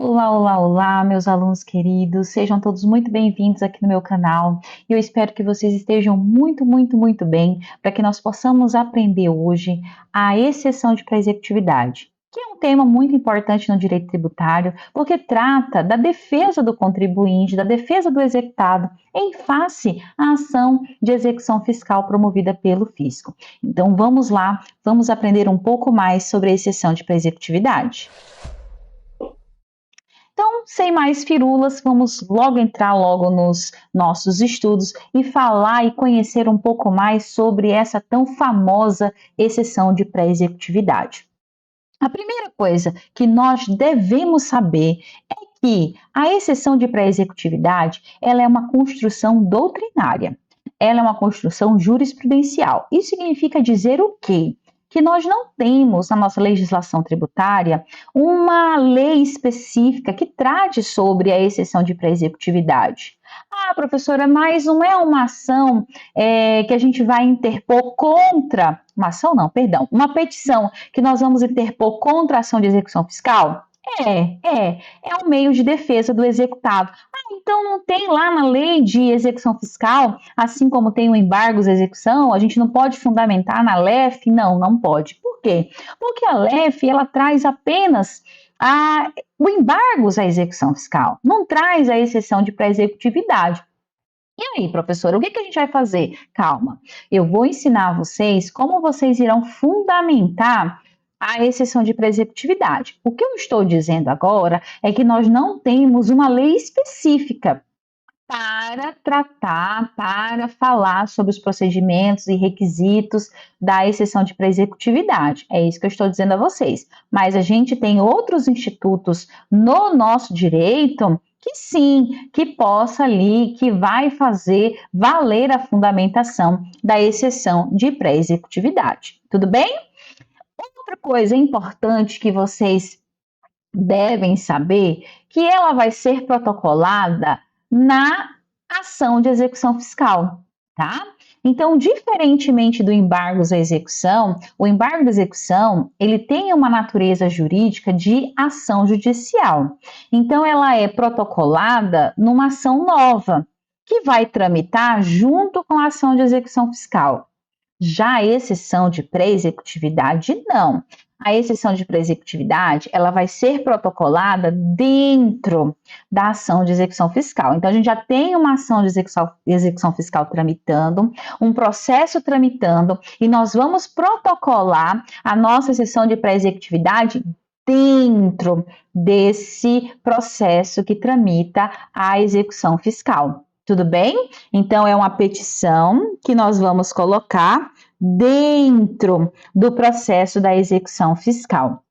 Olá, olá, olá, meus alunos queridos, sejam todos muito bem-vindos aqui no meu canal. Eu espero que vocês estejam muito bem, para que nós possamos aprender hoje a exceção de pré-executividade, que é um tema muito importante no direito tributário, porque trata da defesa do contribuinte, da defesa do executado em face à ação de execução fiscal promovida pelo fisco. Então vamos lá, vamos aprender um pouco mais sobre a exceção de pré-executividade. Então, sem mais firulas, vamos logo entrar nos nossos estudos e falar e conhecer um pouco mais sobre essa tão famosa exceção de pré-executividade. A primeira coisa que nós devemos saber é que a exceção de pré-executividade, ela é uma construção doutrinária. Ela é uma construção jurisprudencial. Isso significa dizer o quê? Que nós não temos na nossa legislação tributária uma lei específica que trate sobre a exceção de pré-executividade. Ah, professora, mas não é uma ação que a gente vai interpor contra, uma ação não, perdão, uma petição que nós vamos interpor contra a ação de execução fiscal? É um meio de defesa do executado. Ah, então não tem lá na lei de execução fiscal, assim como tem o embargos à execução, a gente não pode fundamentar na LEF? Não, não pode. Por quê? Porque a LEF, ela traz apenas o embargos à execução fiscal, não traz a exceção de pré-executividade. E aí, professora, o que a gente vai fazer? Calma, eu vou ensinar vocês como vocês irão fundamentar a exceção de pré-executividade. O que eu estou dizendo agora é que nós não temos uma lei específica para tratar, para falar sobre os procedimentos e requisitos da exceção de pré-executividade. É isso que eu estou dizendo a vocês. Mas a gente tem outros institutos no nosso direito que sim, que possa ali, que vai fazer valer a fundamentação da exceção de pré-executividade. Tudo bem? Outra coisa importante que vocês devem saber que ela vai ser protocolada na ação de execução fiscal, tá? Então, diferentemente do embargos à execução, o embargo de execução, ele tem uma natureza jurídica de ação judicial. Então, ela é protocolada numa ação nova, que vai tramitar junto com a ação de execução fiscal. Já a exceção de pré-executividade, não. A exceção de pré-executividade, ela vai ser protocolada dentro da ação de execução fiscal. Então, a gente já tem uma ação de execução fiscal tramitando, um processo tramitando, e nós vamos protocolar a nossa exceção de pré-executividade dentro desse processo que tramita a execução fiscal. Tudo bem? Então, é uma petição que nós vamos colocar dentro do processo da execução fiscal.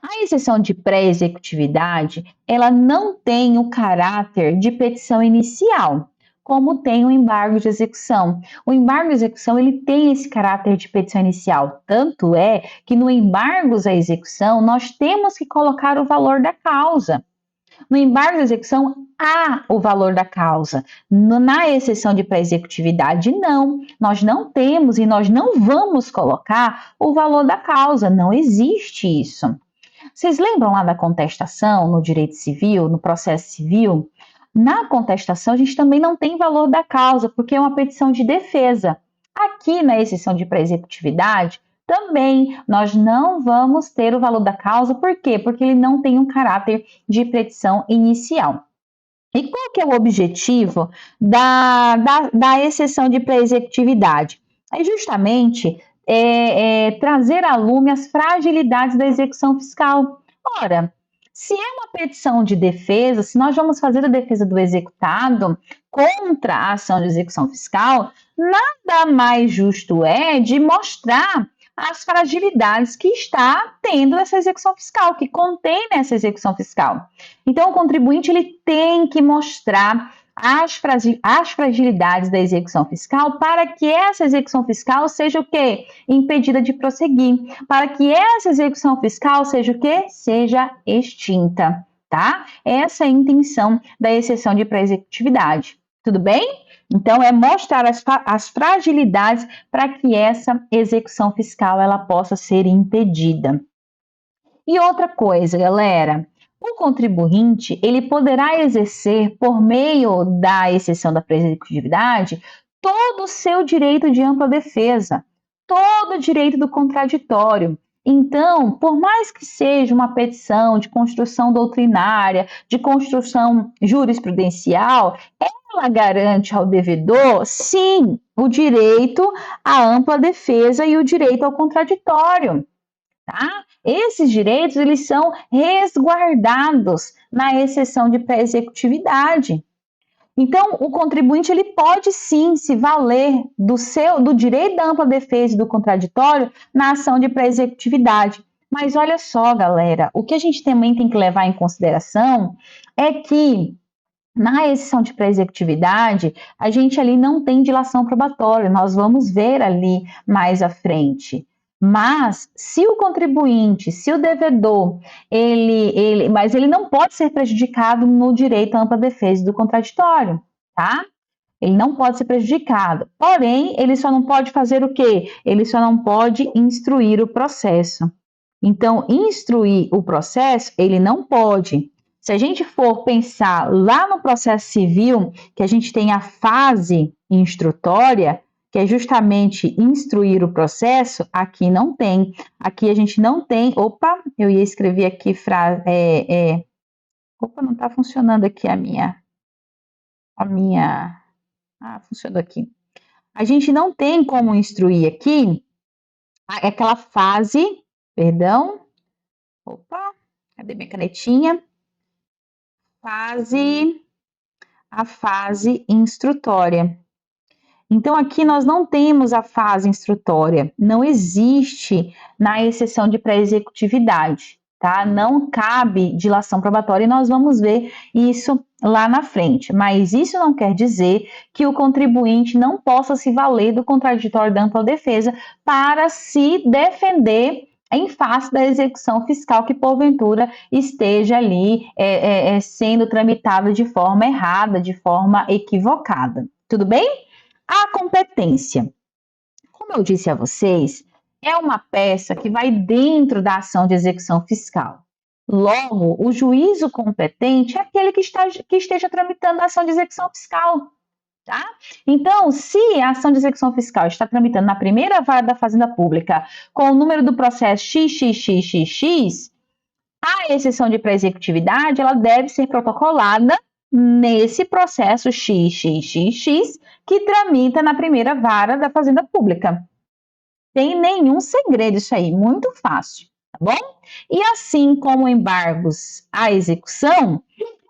A exceção de pré-executividade, ela não tem o caráter de petição inicial, como tem o embargo de execução. O embargo de execução, ele tem esse caráter de petição inicial, tanto é que no embargos à execução, nós temos que colocar o valor da causa. No embargo de execução, há o valor da causa. Na exceção de pré-executividade, não. Nós não temos e nós não vamos colocar o valor da causa. Não existe isso. Vocês lembram lá da contestação no direito civil, no processo civil? Na contestação, a gente também não tem valor da causa, porque é uma petição de defesa. Aqui na exceção de pré-executividade, também nós não vamos ter o valor da causa, por quê? Porque ele não tem um caráter de petição inicial. E qual que é o objetivo da exceção de pré-executividade? É justamente trazer à lume as fragilidades da execução fiscal. Ora, se é uma petição de defesa, se nós vamos fazer a defesa do executado contra a ação de execução fiscal, nada mais justo é de mostrar as fragilidades que está tendo essa execução fiscal, que contém nessa execução fiscal. Então, o contribuinte ele tem que mostrar as fragilidades da execução fiscal para que essa execução fiscal seja o quê? Impedida de prosseguir. Para que essa execução fiscal seja o quê? Seja extinta, tá? Essa é a intenção da exceção de pré-executividade. Tudo bem? Então, é mostrar as fragilidades para que essa execução fiscal ela possa ser impedida. E outra coisa, galera, O contribuinte, ele poderá exercer, por meio da exceção da pré-executividade, todo o seu direito de ampla defesa, todo o direito do contraditório. Então, por mais que seja uma petição de construção doutrinária, de construção jurisprudencial, ela garante ao devedor, sim, o direito à ampla defesa e o direito ao contraditório. Tá? Esses direitos eles são resguardados na exceção de pré-executividade. Então, o contribuinte ele pode sim se valer do direito da ampla defesa e do contraditório na ação de pré-executividade. Mas olha só, galera, o que a gente também tem que levar em consideração é que na exceção de pré-executividade, a gente ali não tem dilação probatória, nós vamos ver ali mais à frente. Mas se o contribuinte, se o devedor, mas ele não pode ser prejudicado no direito à ampla defesa do contraditório, tá? Ele não pode ser prejudicado. Porém, ele só não pode fazer o quê? Ele só não pode instruir o processo. Então, instruir o processo, ele não pode. Se a gente for pensar lá no processo civil, que a gente tem a fase instrutória, que é justamente instruir o processo, aqui não tem. Aqui a gente não tem. Opa, eu ia escrever aqui frase. Opa, não está funcionando aqui a minha. Ah, funcionou aqui. A gente não tem como instruir aqui aquela fase. Perdão. Opa, cadê minha canetinha? A fase instrutória. Então, aqui nós não temos a fase instrutória, não existe na exceção de pré-executividade, tá? Não cabe dilação probatória e nós vamos ver isso lá na frente. Mas isso não quer dizer que o contribuinte não possa se valer do contraditório da ampla defesa para se defender em face da execução fiscal que porventura esteja ali sendo tramitada de forma errada, de forma equivocada. Tudo bem? A competência, como eu disse a vocês, é uma peça que vai dentro da ação de execução fiscal. Logo, o juízo competente é aquele que esteja tramitando a ação de execução fiscal. Tá? Então, se a ação de execução fiscal está tramitando na primeira vara da Fazenda Pública com o número do processo XXXXX, a exceção de pré-executividade ela deve ser protocolada nesse processo XXXX que tramita na primeira vara da Fazenda Pública. Tem nenhum segredo isso aí, muito fácil, tá bom? E assim como embargos à execução,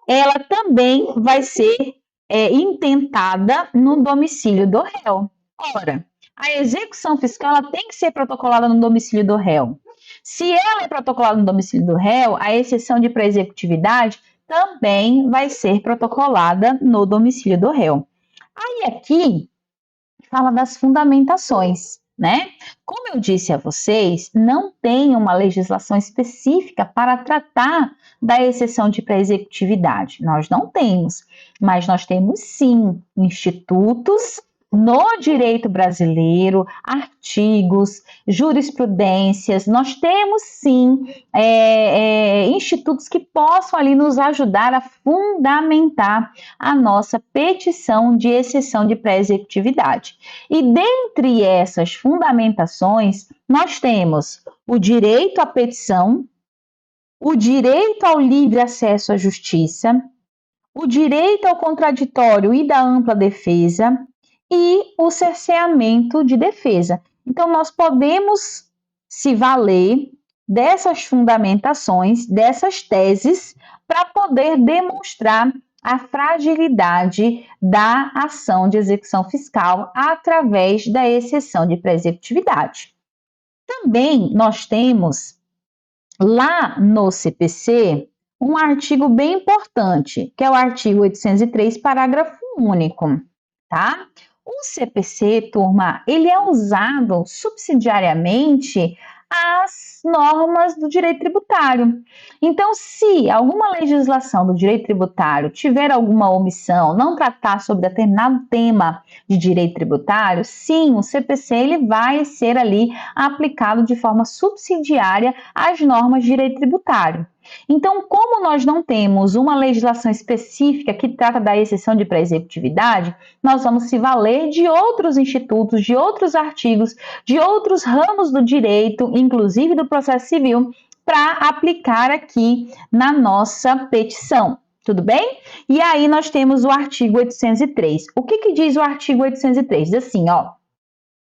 ela também vai ser intentada no domicílio do réu. Ora, a execução fiscal ela tem que ser protocolada no domicílio do réu. Se ela é protocolada no domicílio do réu, a exceção de pré-executividade também vai ser protocolada no domicílio do réu. Aí aqui fala das fundamentações, né? Como eu disse a vocês, não tem uma legislação específica para tratar da exceção de pré-executividade. Nós não temos, mas nós temos sim institutos no direito brasileiro, artigos, jurisprudências, nós temos sim institutos que possam ali nos ajudar a fundamentar a nossa petição de exceção de pré-executividade. E dentre essas fundamentações, nós temos o direito à petição, o direito ao livre acesso à justiça, o direito ao contraditório e da ampla defesa e o cerceamento de defesa. Então, nós podemos se valer dessas fundamentações, dessas teses, para poder demonstrar a fragilidade da ação de execução fiscal através da exceção de pré-executividade. Também nós temos lá no CPC um artigo bem importante, que é o artigo 803, parágrafo único, tá? O CPC, turma, ele é usado subsidiariamente às normas do direito tributário. Então, se alguma legislação do direito tributário tiver alguma omissão, não tratar sobre determinado tema de direito tributário, sim, o CPC ele vai ser ali aplicado de forma subsidiária às normas de direito tributário. Então, como nós não temos uma legislação específica que trata da exceção de pré-executividade, nós vamos se valer de outros institutos, de outros artigos, de outros ramos do direito, inclusive do processo civil, para aplicar aqui na nossa petição. Tudo bem? E aí nós temos o artigo 803. O que diz o artigo 803? Diz assim, ó.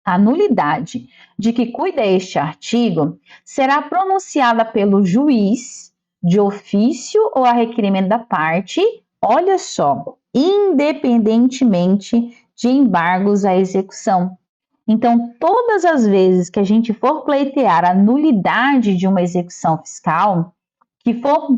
A nulidade de que cuida este artigo será pronunciada pelo juiz de ofício ou a requerimento da parte, olha só, independentemente de embargos à execução. Então, todas as vezes que a gente for pleitear a nulidade de uma execução fiscal,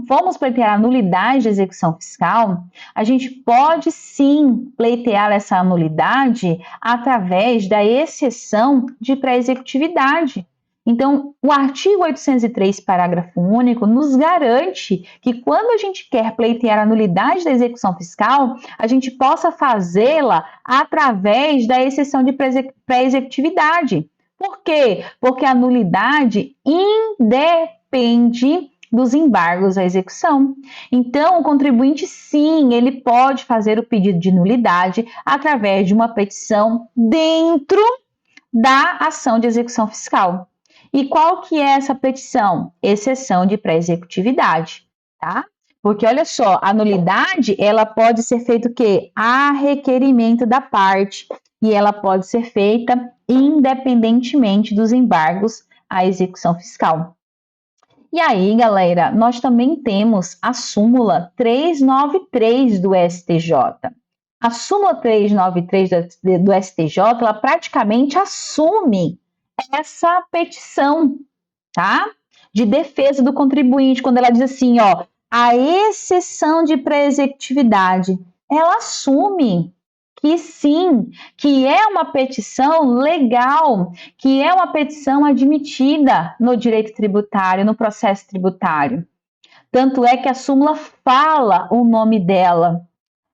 formos pleitear a nulidade da execução fiscal, a gente pode sim pleitear essa nulidade através da exceção de pré-executividade. Então, o artigo 803, parágrafo único, nos garante que quando a gente quer pleitear a nulidade da execução fiscal, a gente possa fazê-la através da exceção de pré-executividade. Por quê? Porque a nulidade independe dos embargos à execução. Então, o contribuinte, sim, ele pode fazer o pedido de nulidade através de uma petição dentro da ação de execução fiscal. E qual que é essa petição? Exceção de pré-executividade, tá? Porque, olha só, a nulidade, ela pode ser feita o quê? A requerimento da parte, e ela pode ser feita independentemente dos embargos à execução fiscal. E aí, galera, nós também temos a súmula 393 do STJ. A súmula 393 do STJ, ela praticamente assume essa petição, tá? De defesa do contribuinte, quando ela diz assim, ó, a exceção de pré-executividade, ela assume que sim, que é uma petição legal, que é uma petição admitida no direito tributário, no processo tributário. Tanto é que a súmula fala o nome dela,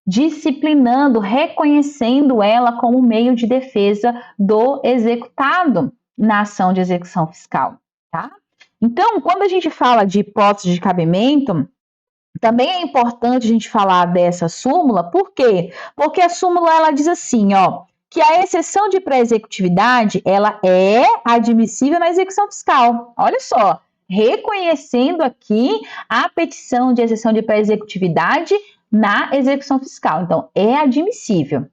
disciplinando, reconhecendo ela como meio de defesa do executado na ação de execução fiscal, tá? Então, quando a gente fala de hipótese de cabimento, também é importante a gente falar dessa súmula, por quê? Porque a súmula ela diz assim, ó, que a exceção de pré-executividade ela é admissível na execução fiscal. Olha só, reconhecendo aqui a petição de exceção de pré-executividade na execução fiscal. Então, é admissível.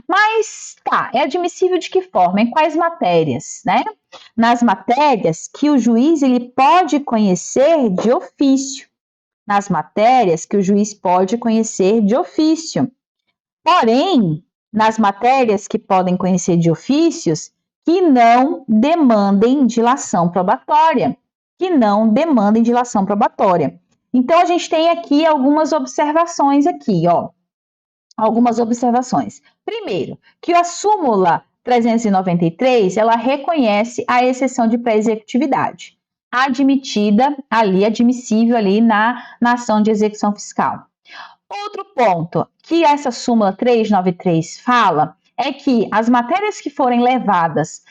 Mas, tá, é admissível de que forma? Em quais matérias, né? Nas matérias que o juiz ele pode conhecer de ofício. Nas matérias que o juiz pode conhecer de ofício. Porém, nas matérias que podem conhecer de ofícios, que não demandem dilação probatória. Então, a gente tem aqui algumas observações aqui, ó. Algumas observações. Primeiro, que a súmula 393, ela reconhece a exceção de pré-executividade, admissível ali na ação de execução fiscal. Outro ponto que essa súmula 393 fala é que as matérias que forem levadas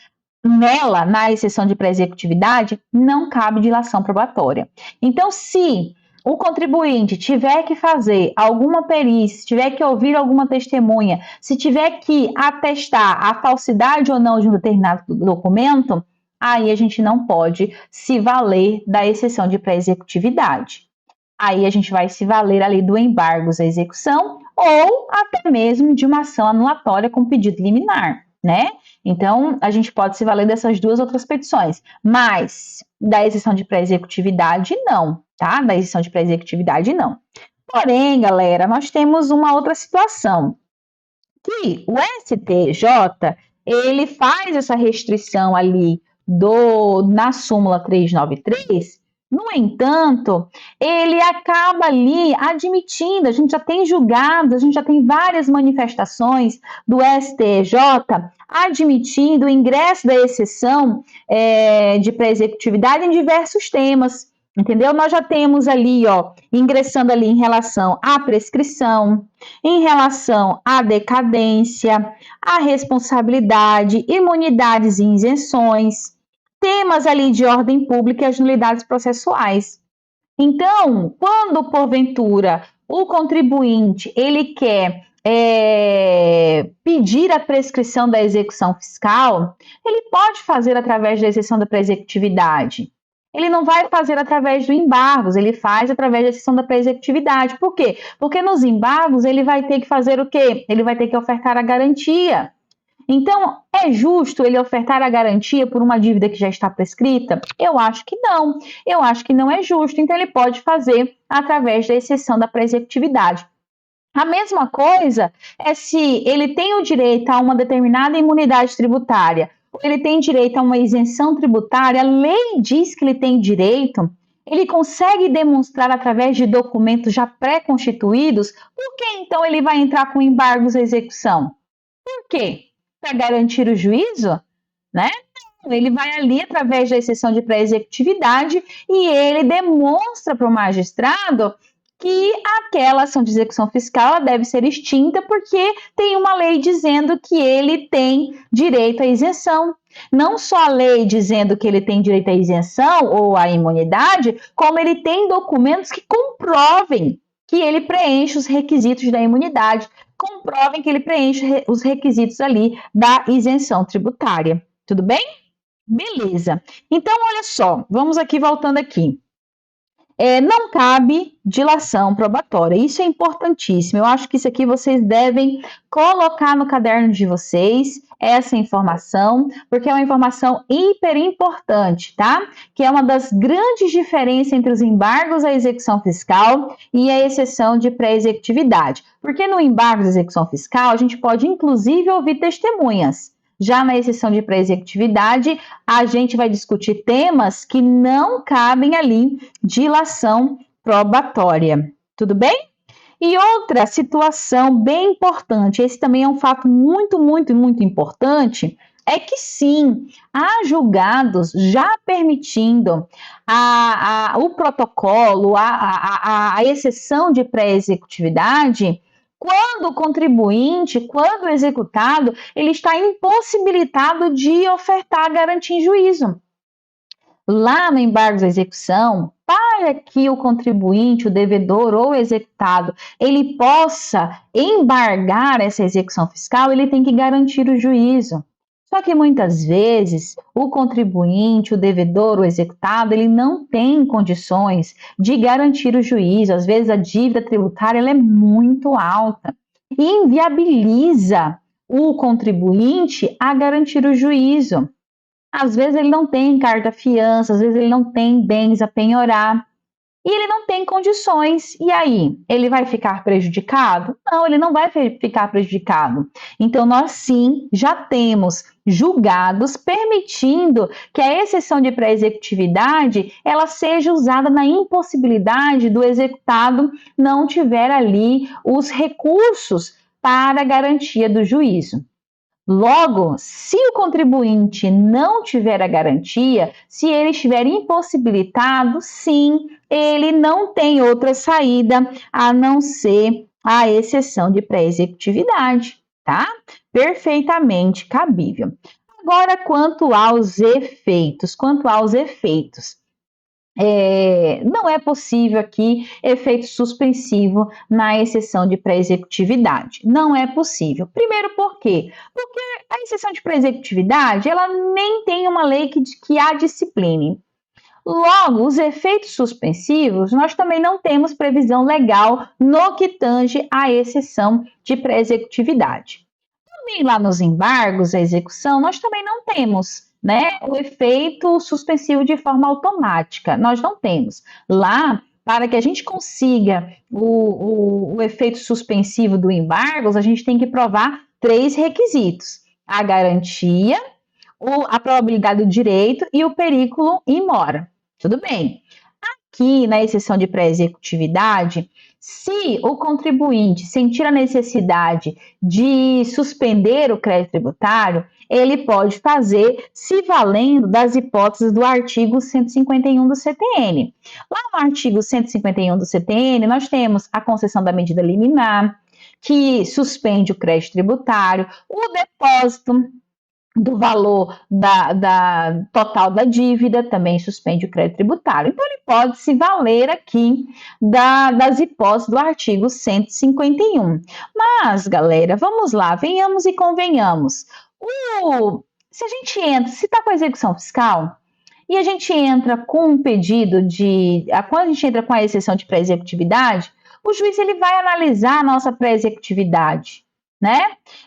nela, na exceção de pré-executividade, não cabe dilação probatória. Então, se o contribuinte tiver que fazer alguma perícia, tiver que ouvir alguma testemunha, se tiver que atestar a falsidade ou não de um determinado documento, aí a gente não pode se valer da exceção de pré-executividade. Aí a gente vai se valer ali do embargos à execução ou até mesmo de uma ação anulatória com pedido liminar, né? Então, a gente pode se valer dessas duas outras petições, mas da exceção de pré-executividade não, tá? Da exceção de pré-executividade não. Porém, galera, nós temos uma outra situação, que o STJ, ele faz essa restrição ali na súmula 393. No entanto, ele acaba ali admitindo, a gente já tem julgados, a gente já tem várias manifestações do STJ admitindo o ingresso da exceção de pré-executividade em diversos temas, entendeu? Nós já temos ali, ó, ingressando ali em relação à prescrição, em relação à decadência, à responsabilidade, imunidades e isenções, temas ali de ordem pública e as nulidades processuais. Então, quando porventura o contribuinte ele quer pedir a prescrição da execução fiscal, ele pode fazer através da exceção da pré-executividade. Ele não vai fazer através do embargos, ele faz através da exceção da pré-executividade. Por quê? Porque nos embargos ele vai ter que fazer o quê? Ele vai ter que ofertar a garantia. Então, é justo ele ofertar a garantia por uma dívida que já está prescrita? Eu acho que não. Eu acho que não é justo. Então, ele pode fazer através da exceção da pré-executividade. A mesma coisa é se ele tem o direito a uma determinada imunidade tributária, ou ele tem direito a uma isenção tributária, a lei diz que ele tem direito, ele consegue demonstrar através de documentos já pré-constituídos, por que então ele vai entrar com embargos à execução? Por quê? Para garantir o juízo, né? Ele vai ali através da exceção de pré-executividade e ele demonstra para o magistrado que aquela ação de execução fiscal deve ser extinta porque tem uma lei dizendo que ele tem direito à isenção. Não só a lei dizendo que ele tem direito à isenção ou à imunidade, como ele tem documentos que comprovem que ele preenche os requisitos da imunidade, comprovem que ele preenche os requisitos ali da isenção tributária. Tudo bem? Beleza. Então, olha só, vamos aqui voltando aqui. Não cabe dilação probatória. Isso é importantíssimo. Eu acho que isso aqui vocês devem colocar no caderno de vocês, essa informação, porque é uma informação hiper importante, tá? Que é uma das grandes diferenças entre os embargos à execução fiscal e a exceção de pré-executividade. Porque no embargo de execução fiscal, a gente pode inclusive ouvir testemunhas. Já na exceção de pré-executividade, a gente vai discutir temas que não cabem ali dilação probatória. Tudo bem? E outra situação bem importante, esse também é um fato muito importante, é que sim, há julgados já permitindo o protocolo, a exceção de pré-executividade, quando o contribuinte, quando o executado, ele está impossibilitado de ofertar garantia em juízo. Lá no embargo da execução, para que o contribuinte, o devedor ou o executado, ele possa embargar essa execução fiscal, ele tem que garantir o juízo. Só que muitas vezes o contribuinte, o devedor, o executado, ele não tem condições de garantir o juízo. Às vezes a dívida tributária ela é muito alta e inviabiliza o contribuinte a garantir o juízo. Às vezes ele não tem carta fiança, às vezes ele não tem bens a penhorar e ele não tem condições. E aí, ele vai ficar prejudicado? Não, ele não vai ficar prejudicado. Então, nós sim já temos julgados permitindo que a exceção de pré-executividade ela seja usada na impossibilidade do executado não tiver ali os recursos para a garantia do juízo. Logo, se o contribuinte não tiver a garantia, se ele estiver impossibilitado, sim, ele não tem outra saída a não ser a exceção de pré-executividade, tá? Perfeitamente cabível. Agora, quanto aos efeitos, não é possível aqui efeito suspensivo na exceção de pré-executividade. Não é possível. Primeiro, por quê? Porque a exceção de pré-executividade, ela nem tem uma lei que a discipline. Logo, os efeitos suspensivos, nós também não temos previsão legal no que tange à exceção de pré-executividade. Também lá nos embargos, a execução, nós também não temos, né, o efeito suspensivo de forma automática. Nós não temos. Lá, para que a gente consiga o efeito suspensivo do embargos, a gente tem que provar 3 requisitos: a garantia, a probabilidade do direito e o periculum in mora. Tudo bem. Aqui, na exceção de pré-executividade, se o contribuinte sentir a necessidade de suspender o crédito tributário, ele pode fazer se valendo das hipóteses do artigo 151 do CTN. Lá no artigo 151 do CTN, nós temos a concessão da medida liminar, que suspende o crédito tributário, o depósito do valor da total da dívida, também suspende o crédito tributário. Então, ele pode se valer aqui das hipóteses do artigo 151. Mas, galera, vamos lá, venhamos e convenhamos. Se a gente entra, se está com a execução fiscal, e a gente entra com um pedido quando a gente entra com a exceção de pré-executividade, o juiz ele vai analisar a nossa pré-executividade, né?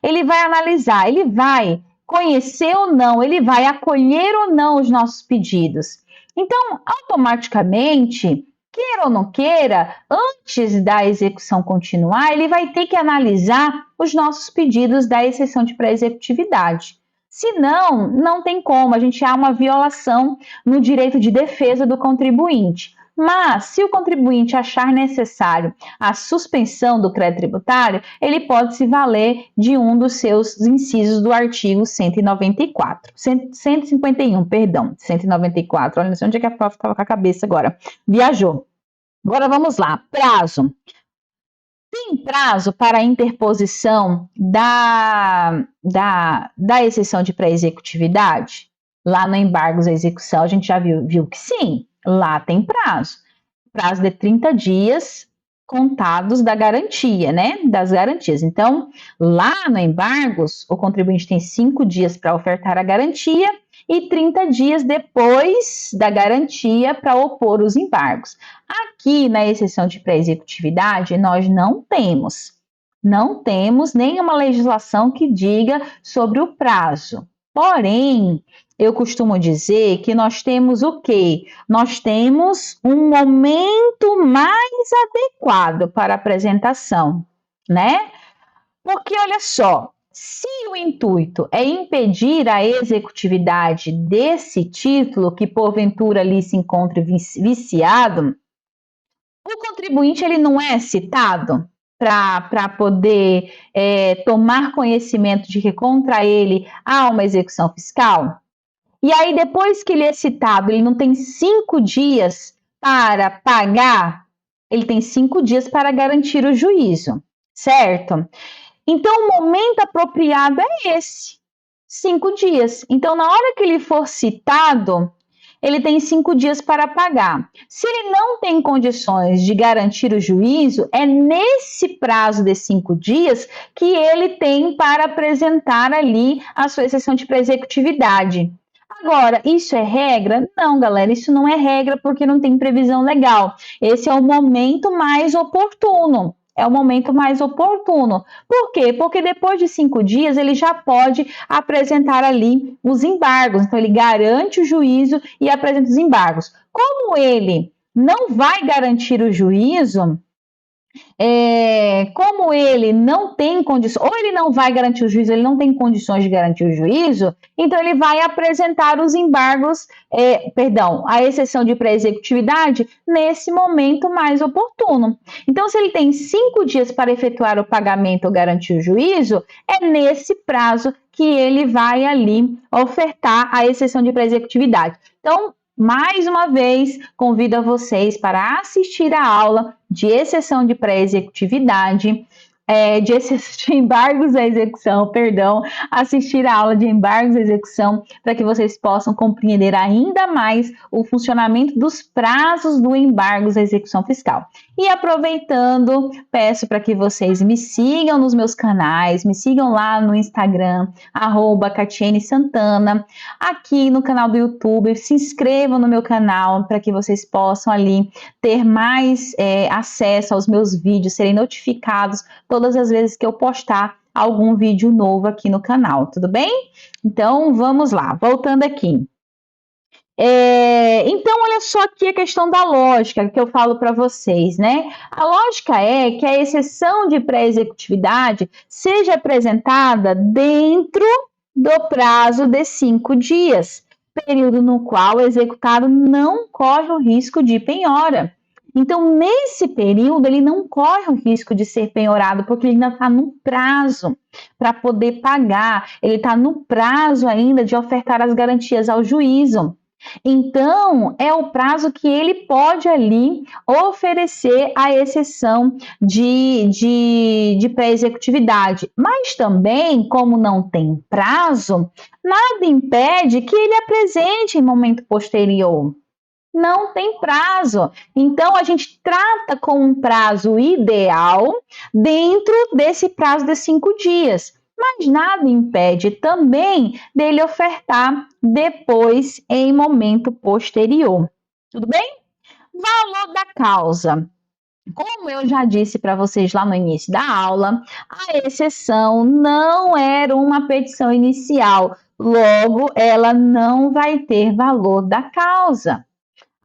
Ele vai analisar, ele vai conhecer ou não, ele vai acolher ou não os nossos pedidos. Então, automaticamente, queira ou não queira, antes da execução continuar, ele vai ter que analisar os nossos pedidos da exceção de pré-executividade. Se não, não tem como, a gente há uma violação no direito de defesa do contribuinte. Mas, se o contribuinte achar necessário a suspensão do crédito tributário, ele pode se valer de um dos seus incisos do artigo 151, perdão, 194. Olha, não sei onde é que a prof estava com a cabeça agora. Viajou. Agora vamos lá. Prazo. Tem prazo para a interposição da exceção de pré-executividade? Lá no embargos à execução, a gente já viu que sim, lá tem prazo. Prazo de 30 dias contados da garantia, né? Das garantias. Então, lá no embargos, o contribuinte tem 5 dias para ofertar a garantia e 30 dias depois da garantia para opor os embargos. Aqui na exceção de pré-executividade, nós não temos nenhuma legislação que diga sobre o prazo. Porém, eu costumo dizer que nós temos o quê? Nós temos um momento mais adequado para a apresentação, né? Porque olha só, se o intuito é impedir a executividade desse título que porventura ali se encontre viciado, o contribuinte ele não é citado para poder tomar conhecimento de que contra ele há uma execução fiscal? E aí, depois que ele é citado, ele não tem 5 dias para pagar, ele tem 5 dias para garantir o juízo, certo? Então, o momento apropriado é esse, 5 dias. Então, na hora que ele for citado, ele tem 5 dias para pagar. Se ele não tem condições de garantir o juízo, é nesse prazo de 5 dias que ele tem para apresentar ali a sua exceção de pré-executividade. Agora, isso é regra? Não, galera, isso não é regra porque não tem previsão legal. Esse é o momento mais oportuno. É o momento mais oportuno. Por quê? Porque depois de 5 dias ele já pode apresentar ali os embargos. Então, ele garante o juízo e apresenta os embargos. Como ele não vai garantir o juízo, como ele não tem condições, ou ele não vai garantir o juízo, ele não tem condições de garantir o juízo, então ele vai apresentar os embargos, a exceção de pré-executividade nesse momento mais oportuno. Então, se ele tem 5 dias para efetuar o pagamento ou garantir o juízo, é nesse prazo que ele vai ali ofertar a exceção de pré-executividade. Então, mais uma vez, convido a vocês para assistir a aula de exceção de pré-executividade, de embargos à execução, assistir a aula de embargos à execução para que vocês possam compreender ainda mais o funcionamento dos prazos do embargos à execução fiscal. E aproveitando, peço para que vocês me sigam nos meus canais, me sigam lá no Instagram, @CatineSantana, aqui no canal do YouTube, se inscrevam no meu canal para que vocês possam ali ter mais acesso aos meus vídeos, serem notificados todas as vezes que eu postar algum vídeo novo aqui no canal, tudo bem? Então, vamos lá, voltando aqui. Então, olha só aqui a questão da lógica que eu falo para vocês, né? A lógica é que a exceção de pré-executividade seja apresentada dentro do prazo de 5 dias, período no qual o executado não corre o risco de penhora. Então, nesse período, ele não corre o risco de ser penhorado, porque ele ainda está no prazo para poder pagar, ele está no prazo ainda de ofertar as garantias ao juízo. Então, é o prazo que ele pode ali oferecer a exceção de pré-executividade. Mas também, como não tem prazo, nada impede que ele apresente em momento posterior. Não tem prazo. Então, a gente trata com um prazo ideal dentro desse prazo de 5 dias. Mas nada impede também dele ofertar depois em momento posterior. Tudo bem? Valor da causa. Como eu já disse para vocês lá no início da aula, a exceção não era uma petição inicial, logo, ela não vai ter valor da causa.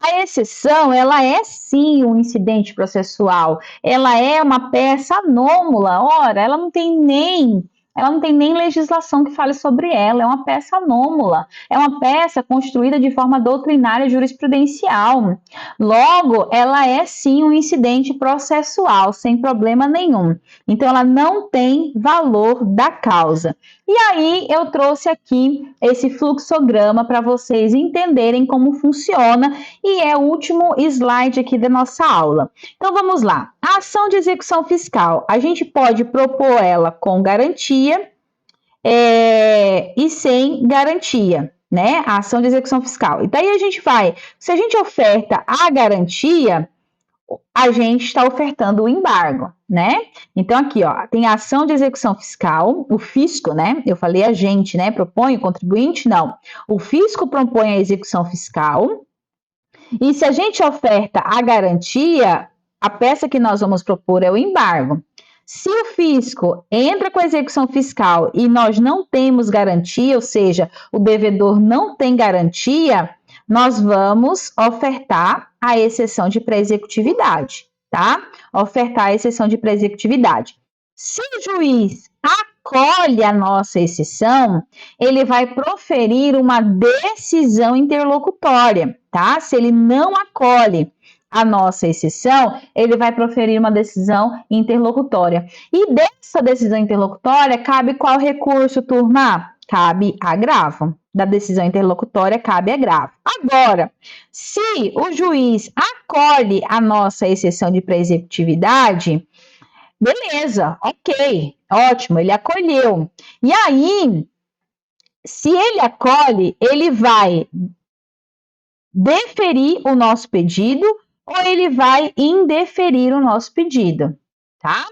A exceção, ela é sim um incidente processual, ela é uma peça anômala, ora, ela não tem nem legislação que fale sobre ela, é uma peça anômala, é uma peça construída de forma doutrinária jurisprudencial. Logo, ela é sim um incidente processual, sem problema nenhum. Então, ela não tem valor da causa. E aí, eu trouxe aqui esse fluxograma para vocês entenderem como funciona e é o último slide aqui da nossa aula. Então, vamos lá. A ação de execução fiscal, a gente pode propor ela com garantia e sem garantia, né? A ação de execução fiscal. E daí a gente vai, se a gente oferta a garantia, a gente está ofertando o embargo, né? Então, aqui, ó, tem a ação de execução fiscal, o fisco, né? Eu falei a gente, né? Propõe o contribuinte? Não. O fisco propõe a execução fiscal. E se a gente oferta a garantia, a peça que nós vamos propor é o embargo. Se o fisco entra com a execução fiscal e nós não temos garantia, ou seja, o devedor não tem garantia, nós vamos ofertar a exceção de pré-executividade, tá? Ofertar a exceção de pré-executividade. Se o juiz acolhe a nossa exceção, ele vai proferir uma decisão interlocutória, tá? Se ele não acolhe a nossa exceção, ele vai proferir uma decisão interlocutória. E dessa decisão interlocutória, cabe qual recurso, turma? Cabe agravo. Da decisão interlocutória, cabe agravo. Agora, se o juiz acolhe a nossa exceção de pré-executividade, beleza, ok, ótimo, ele acolheu. E aí, se ele acolhe, ele vai deferir o nosso pedido ou ele vai indeferir o nosso pedido, tá?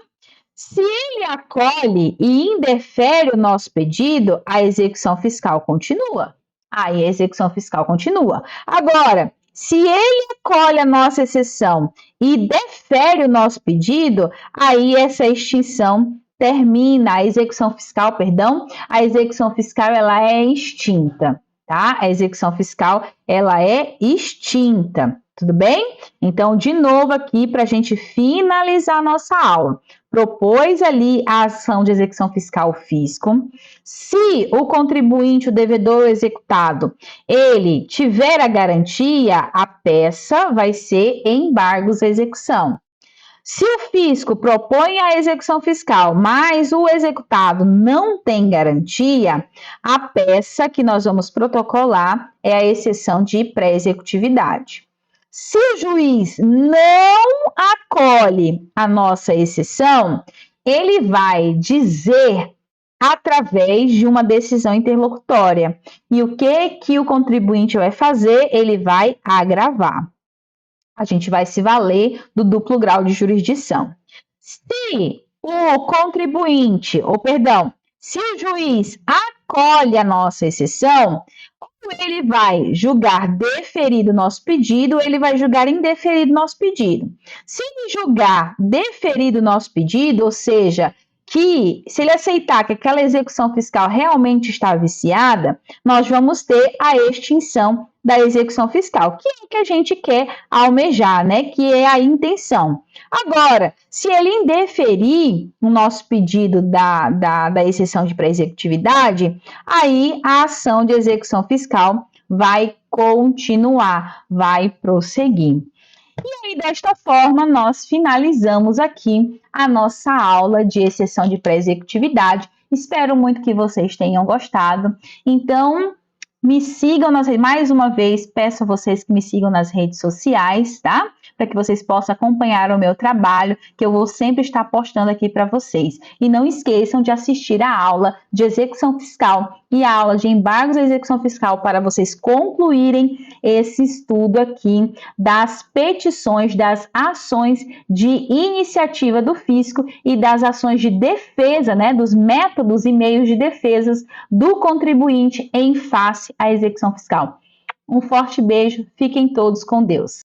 Se ele acolhe e indefere o nosso pedido, a execução fiscal continua. Aí a execução fiscal continua. Agora, se ele acolhe a nossa exceção e defere o nosso pedido, aí essa extinção termina, a execução fiscal, perdão, a execução fiscal ela é extinta, tá? A execução fiscal ela é extinta, tudo bem? Então, de novo aqui para a gente finalizar a nossa aula. Propôs ali a ação de execução fiscal fisco. Se o contribuinte, o devedor ou executado, ele tiver a garantia, a peça vai ser embargos à execução. Se o fisco propõe a execução fiscal, mas o executado não tem garantia, a peça que nós vamos protocolar é a exceção de pré-executividade. Se o juiz não acolhe a nossa exceção, ele vai dizer através de uma decisão interlocutória. E o que o contribuinte vai fazer? Ele vai agravar. A gente vai se valer do duplo grau de jurisdição. Se o contribuinte, se o juiz acolhe a nossa exceção, ele vai julgar deferido o nosso pedido, ele vai julgar indeferido o nosso pedido. Se ele julgar deferido o nosso pedido, ou seja, que se ele aceitar que aquela execução fiscal realmente está viciada, nós vamos ter a extinção da execução fiscal, que é o que a gente quer almejar, né? Que é a intenção. Agora, se ele indeferir o nosso pedido da exceção de pré-executividade, aí a ação de execução fiscal vai continuar, vai prosseguir. E aí, desta forma, nós finalizamos aqui a nossa aula de exceção de pré-executividade. Espero muito que vocês tenham gostado. Então, Me sigam mais uma vez, peço a vocês que me sigam nas redes sociais, tá? Para que vocês possam acompanhar o meu trabalho, que eu vou sempre estar postando aqui para vocês. E não esqueçam de assistir a aula de execução fiscal e a aula de embargos à execução fiscal para vocês concluírem esse estudo aqui das petições, das ações de iniciativa do fisco e das ações de defesa, né, dos métodos e meios de defesa do contribuinte em face à execução fiscal. Um forte beijo, fiquem todos com Deus.